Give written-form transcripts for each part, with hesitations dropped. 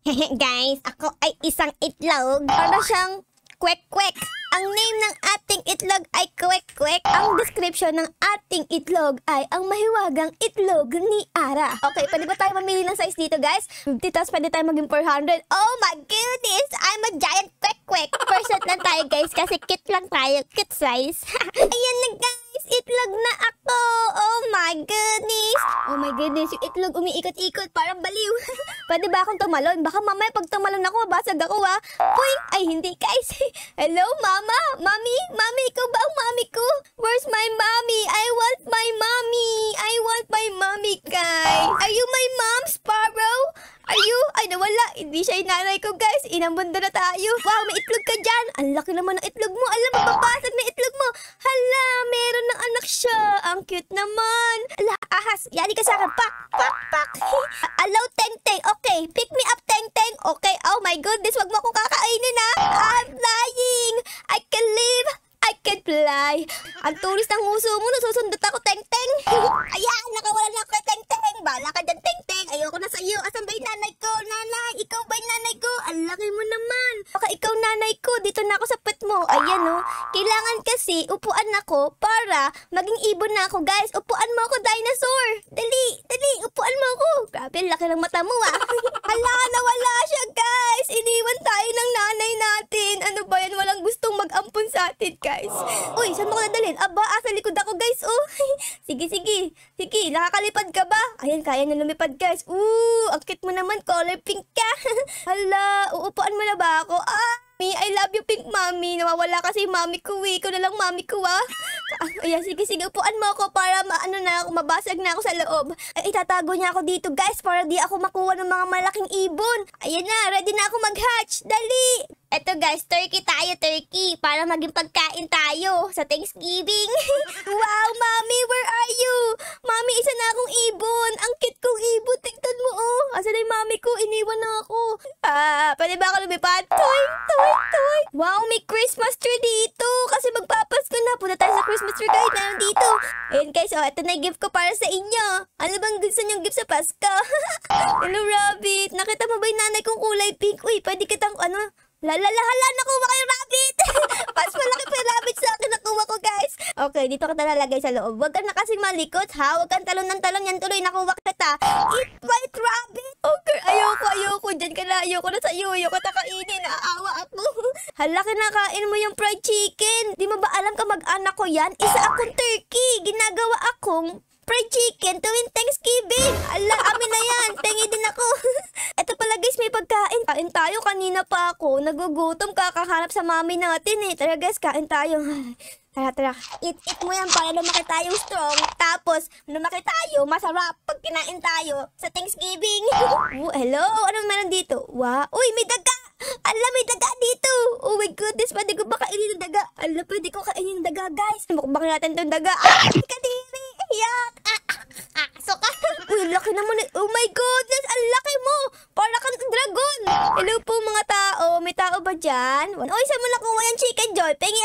Guys, ako ay isang itlog. Para siyang kwek-kwek. Ang name ng ating itlog ay kwek-kwek. Ang description ng ating itlog ay ang mahiwagang itlog ni Ara. Okay, pwede ba tayo mamili ng size dito, guys? 50, tapos pwede tayo maging 400. Oh my goodness! I'm a giant kwek-kwek. Percent lang tayo, guys, kasi kit lang tayo. Kit size. Ayan na, guys! Itlog na ako! Oh my goodness! Oh my goodness, yung itlog umiikot-ikot, parang baliw. Pwede ba akong tumalon? Baka mamaya pag tumalon ako, mabasag ako, ha? Uy! Ay, hindi, guys. Hello, mama? Mami? Mami, ikaw ba ang mami ko? Where's my mommy? I want my mommy! I want my mommy, guys! Are you my mom, Sparrow? Are you? Ay, nawala. Hindi siya yung nanay ko, guys. Inambundo na tayo. Wow, may itlog ka dyan. Ang laki naman ng itlog mo. Alam, mapapasag na itlog mo. Hala, meron ng anak siya. Ang cute naman. Ala, ahas. Yali ka sa akin. Pak, pak, pak. Allow, Teng-Teng. Okay, pick me up, Teng-Teng. Okay, oh my goodness. Wag mo akong kakainin, ha. I'm flying. I can live. I can fly. Ang tulis ng nguso mo. Nasusundot ako, Teng-Teng. Ayan, nakawala na ako kay Teng-Teng. Bala ka dyan, Teng-Teng. Ayoko na sa'yo. Asan ba yung nanay ko? Nanay, ikaw ba yung nanay ko? Ang laki mo naman. Baka ikaw nanay ko. Dito na ako sa pet mo. Ayan, oh. Kailangan kasi upuan ako para maging ibon na ako, guys. Upuan mo ako, dinosaur. Dali, dali. Upuan mo ako. Grabe, laki ng mata mo, ah. Hala, nawala siya, guys. Iniwan tayo ng nanay natin. Ano ba yan? Walang gustong mag-ampun sa atin, guys. Uy, saan mo ko nadalhin? Aba, sa likod ako, guys, oh. Sige, sige. Sige, nakakalipad ka ba? Ayan, kaya na lumipad, guys. Ang cute mo naman. Color pink ka. Hala, uupuan mo na ba ako? I love you, pink mommy. Nawawala kasi mami ko, eh. Ikaw na lang mami ko, ah. Ayan, sige, sige. Upuan mo ako para mabasag na ako sa loob. Ay, itatago niya ako dito, guys, para di ako makuha ng mga malaking ibon. Ayan na, ready na ako mag-hatch. Dali! Eto, guys, turkey tayo, turkey. Para maging pagkain tayo sa Thanksgiving. Wow, mami, where are you? Mami, isa na akong ibon. Ang cute kong ibon. Tingnan mo, oh. Asa na yung mami ko? Iniwan na ako. Pwede ba ako lumipad? Toy, toy, toy. Wow, may Christmas tree dito. Kasi magpapasko na. Punta tayo sa Christmas tree kahit na dito. Ayun, guys, oh, ito na yung gift ko para sa inyo. Ano bang gusto niyong gift sa Pasko? Hello, Rabbit. Nakita mo ba yung nanay kong kulay pink? Uy, pwede kitang, hala, nakuha kayo, Rabbit! Mas malaki pa yung rabbit sa akin, nakuha ko, guys. Okay, dito kita lalagay sa loob. Huwag ka na kasing malikot, ha? Huwag kang talon ng talon, yan tuloy, nakuha kita. Eat right, Rabbit! Okay, ayoko. Diyan ka na, ayoko na sa'yo. Ayoko na kainin, naaawa ako. Hala, kinakain mo yung fried chicken. Di mo ba alam ka mag-anak ko yan? Isa akong turkey. Ginagawa akong fried chicken tuwing Thanksgiving. Ala, amin na yan. Tengi din ako. Eto pala, guys, may pagkain. Kain tayo. Kanina pa ako. Nagugutom, kakahanap sa mami natin, eh. Tara, guys, kain tayo. Tara. Eat mo yan para lumaki tayong strong. Tapos, lumaki tayo, masarap pag kinain tayo sa Thanksgiving. Hello? Anong meron dito? Wow. Uy, may daga! Ala, may daga dito! Oh my goodness, pwede ko ba kainin ng daga? Ala, pwede ko kainin ng daga, guys. Mukbang natin itong daga. Kadiri! Yak! Suka! Uy, laki naman. Oh my goodness, ang laki mo! Para kang dragon! Hello po, mga tao. May tao ba dyan? Oy, saan mo nakuha yung chicken, Joy? Pengi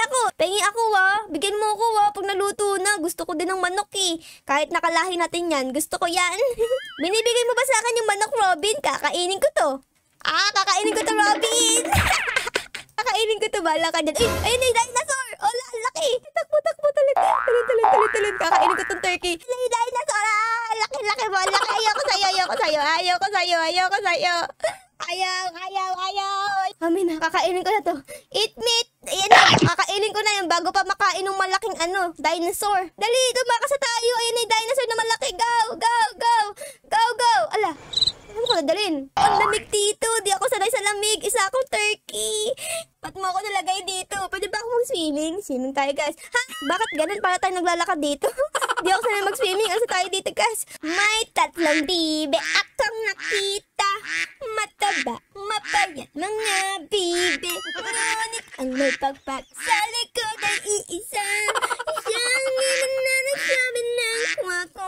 ako, ha? Bigyan mo ako, ha? Pag naluto na, gusto ko din ng manok, eh. Kahit nakalahi natin yan, gusto ko yan. Binibigay mo ba sa akin yung manok, Robin? Kakainin ko to. Kakainin ko to, Robin! Kakainin ko to, bala ka dyan. Ay, ayun na, dinosaur! Oh, laki! Takbo, talon. Kakainin ko tong turkey. Ay, dinosaur! Laki mo, laki! Ayoko sa'yo! Ayaw! Mami na, kakainin ko na to. Eat meat! Ayan na, kakainin ko na yan bago pa makain ng malaking dinosaur. Dali, tumakas na tayo. Ayan na yung dinosaur na malaki. Go! Ala, ano ko nadalhin? Ang lamig dito. Di ako sanay sa lamig. Isa akong turkey. Ba't mo ako nalagay dito? Pwede ba ako mag-swimming? Swimming tayo, guys. Ha? Bakit ganun? Para tayo naglalakad dito? Di ako sanay mag-swimming. Asa tayo dito, guys? May tatlong bibe akong nakita. Mataba, mapayat mga bibe. Ngunit ang may pagpak sa likod ay iisa. Isang naman na nagsabi ng kwak.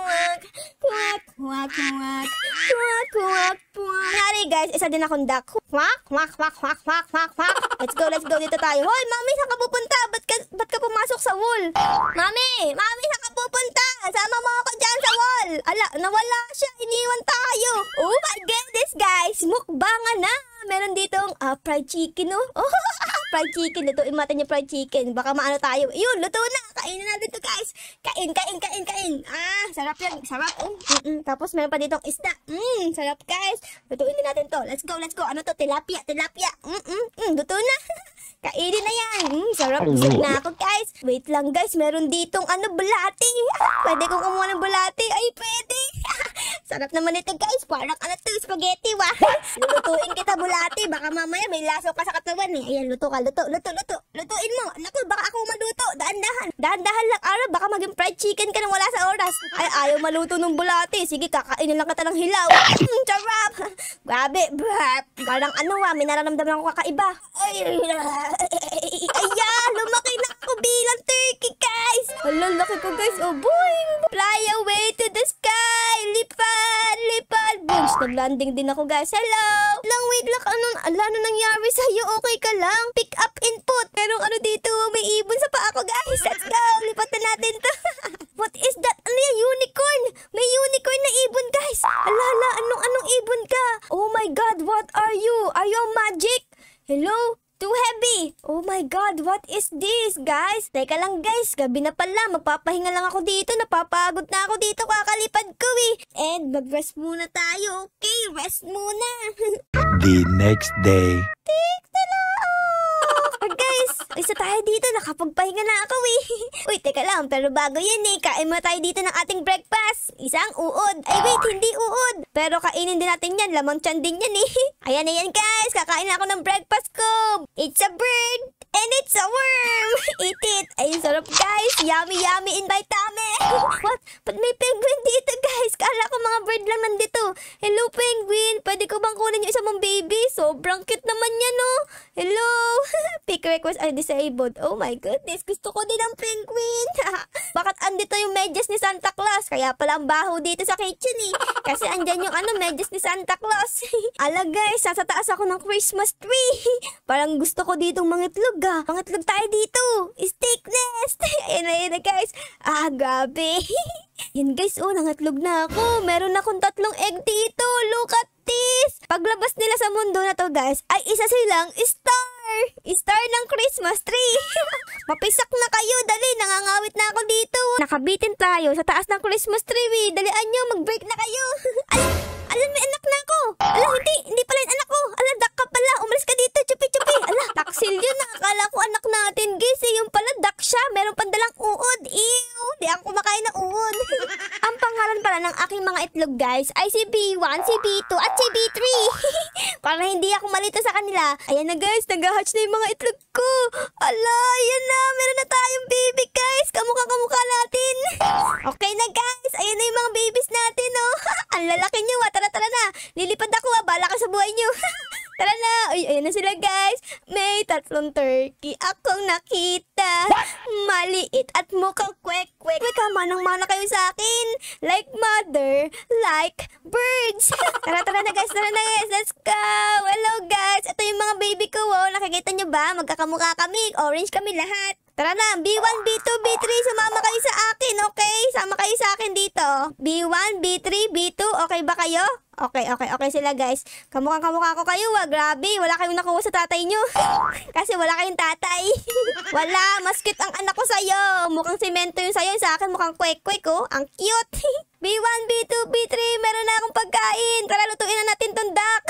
Nari, guys. guys, isa din akong duck. Quack, quack, quack, quack, quack, quack, quack. Let's go dito tayo. Hoy, mami, saan ka pupunta? Ba't ka pumasok sa wall? Mami, saan ka pupunta? Sama mo ako dyan sa wall. Ala, nawala siya. Iniwan tayo. Oh my goodness, guys. Mukbangan na. Meron ditong fried chicken, oh. Fried chicken. Lutuin natin yung fried chicken. Baka maano tayo. Yun, luto na. Kainin natin to, guys. Kain. Sarap yan. Sarap. Tapos meron pa ditong isda. Sarap, guys. Lutuin din natin to. Let's go. Ano to? Tilapia. Luto na. Kainin na yan. Sarap. Busog na ako, guys. Wait lang, guys. Meron ditong bulati. Pwede kong kumuha ng bulati. Ay, pwede. Sarap naman ito, guys. Parang spaghetti, wah. Lulutuin kita bulati. Baka mamaya may laso ka sa katawan, eh. Ayan, luto ka. Lutuin mo. Naku, baka ako maluto. Dahan-dahan lang, Ara. Baka maging fried chicken ka nang wala sa oras. Ay, ayaw maluto ng bulati. Sige, kakainin lang kita ng hilaw. Sarap. Grabe. Parang may nararamdaman ako kakaiba. Ayan, lumaki na ako bilang turkey, guys. Alam, laki ko, guys. Oh, boing. Fly away to the sky. Lipad. Booms, nag-landing din ako, guys. Hello. Wait lang. Ano nangyari sa'yo? Okay ka lang? Pick up input. Pero dito? May ibon sa paa ko, guys. Let's go. Lipat na natin to. What is that? Ano yan? Unicorn. May unicorn na ibon, guys. Alala, anong ibon ka? Oh my God, what are you? Are you magic? Hello? Too heavy. Oh my God, what is this, guys? Teka lang, guys. Gabi na pala. Magpapahinga lang ako dito. Napapagod na ako dito. Kakalipad ko, eh. And mag-rest muna tayo. Okay, rest muna. The next day. Guys, isa tayo dito. Nakapagpahinga na ako, eh. Uy, teka lang. Pero bago yan, eh. Kain mo tayo dito ng ating breakfast. Isang uod. Ay, wait, hindi uod. Pero kainin din natin yan. Lamang tiyan din yan, eh. Ayan na yan, guys. Kakain na ako ng breakfast ko. It's a bird. And it's a worm. Eat it. Ay, sarap, guys. Yummy in vitamin. What? Ba't may penguin dito, guys? Kala ko mga bird lang nandito. Hello, penguin. Pwede ko bang kunin yung isa mong baby? Sobrang cute naman yan, no? Hello. Pick request are disabled. Oh my goodness. Gusto ko din ng penguin. Bakit andito yung medyas ni Santa Claus? Kaya pala ang baho dito sa kitchen, eh. Kasi andyan yung medyas ni Santa Claus. Ala, guys. Sa taas ako ng Christmas tree. Parang gusto ko ditong mangitlog. Mangitlog tayo dito. Steak nest. Ayan na, guys. Grabe. Yan, guys. Nangitlog na ako. Meron akong 3 egg dito. Look at this. Paglabas nila sa mundo na to, guys, ay isa silang star. Star ng Christmas tree. Mapisak na kayo. Dali, nangangawit na ako dito. Nakabitin tayo sa taas ng Christmas tree. Dalian nyo, mag-break na kayo. Alam, may anak na ako. Hindi pala yung anak ko. Duck ka pala. Umalis ka dito. Chupi. Taksil yun. Akala ko anak natin, guys. Yung pala, duck siya. Meron pandalang uod. Ew. Di ako kumakain ng uod. Ang pangalan pala ng aking mga itlog, guys, ay si B1, si B2, at si B3. Para hindi ako malito sa kanila. Ayan na, guys. Nag-hatch na yung mga itlog ko. Ala, ayan na. Meron na tayong baby, guys. Kamukha natin. Okay na, guys. Ayan na yung mga babies natin, oh. Ang lalaki nyo, Tara na. Lilipad ako, Bala ka sa buhay nyo. Tara na. Uy, ayan na sila, guys. May 3 turkey akong nakita. Maliit at mukhang kwek-kwek. May kamanang-mana kayo sa akin. Like mother, like birds. Tara na, guys. Let's go. Hello, guys. Ito yung mga baby ko, oh. Nakikita nyo ba? Magkakamukha kami. Orange kami lahat. Tara na, B1, B2, B3, sumama kayo sa akin, okay? Sama kayo sa akin dito. B1, B3, B2, okay ba kayo? Okay sila, guys. Kamukha ko kayo, grabe. Wala kayong nakuha sa tatay nyo. Kasi wala kayong tatay. Wala, mas cute ang anak ko sa'yo. Mukhang semento yung sa'yo, sa akin mukhang kwek-kwek, oh. Ang cute. B1, B2, B3, meron na akong pagkain. Tara, lutuin na natin tong duck.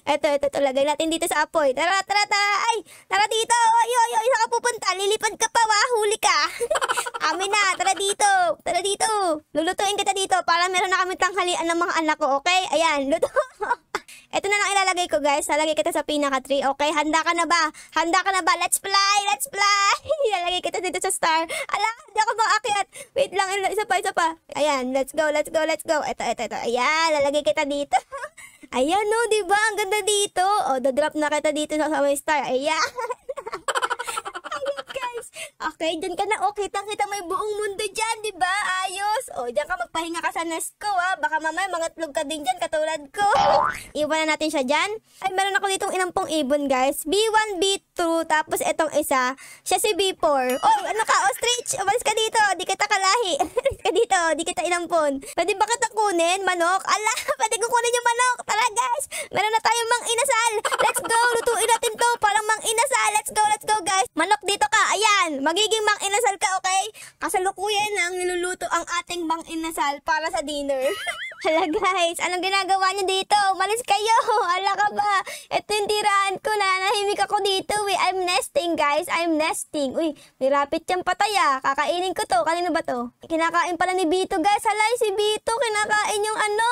Ito, lagay natin dito sa apoy. Tara. Ay, tara dito. Ay, saan ka pupunta? Lilipad ka pa, huli ka. Amin na, tara dito. Lulutuin kita dito para meron na kami tanghalian ng mga anak ko, okay? Ayan, luto. Ito na lang ilalagay ko, guys. Lalagay kita sa pinaka-tree. Okay, handa ka na ba? Let's fly. Ilalagay kita dito sa star. Ala, hindi ako maakyat. Wait lang, isa pa. Ayan, let's go. Ito. Ayan, lalagay kita dito. Ayan, no, diba? Ang ganda dito. Dadrop na kita dito sa may star. Ayan. Ayan, guys. Okay, dyan ka na. O, kitang-kita may buong mundo dyan, di ba? Ayos. O, dyan ka magpahinga ka sa nest ko, ha? Baka mamaya mangatlog ka din dyan, katulad ko. Iwan na natin siya dyan. Ay, meron ako ditong inampong ibon, guys. B1, B2, tapos etong isa. Siya si B4. Oh, ano ka, ostrich? Umalis ka dito. Di kita kalahi. Umalis ka dito. Di kita inampon. Pwede ba kita kunin, manok? Ala, pwede ko kunin yung manok. Tara, guys. Meron na tayong mang inasal. Let's go. Lutuin natin to. Parang mang inasal. Let's go, guys. Manok, dito ka. Ayan. Magiging mang inasal ka, okay? Kasalukuyan ang niluluto ang ating mang inasal para sa dinner. Hala, guys. Anong ginagawa niyo dito? Umalis kayo. Ala ka ba? Ito yung tiraan ko na. Nahimik ako dito. I'm nesting, guys. I'm nesting. Uy, may rapid siyang patay, ah. Kakainin ko to. Kanino ba to? Kinakain pala ni Bito, guys. Hala, si Bito. Kinakain yung ano.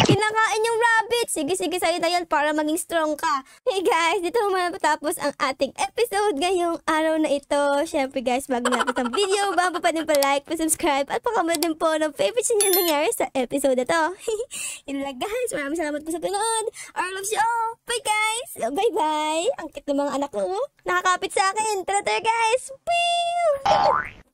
Kinakain yung rabbit. Sige, sa'yo na yan para maging strong ka. Hey, guys. Dito naman patapos ang ating episode ngayong araw na ito. Siyempre, guys, bago natin ang video, bago pa din pa-like, pa-subscribe, at pa-comment din po ng favorite niyo nangyari sa episode na to. Yun lang, guys. Maraming salamat po sa panood. I love you all. Bye, guys. Bye-bye. Ang cute ng mga anak ko. Nakakapit sa akin. Tara, guys. Pew!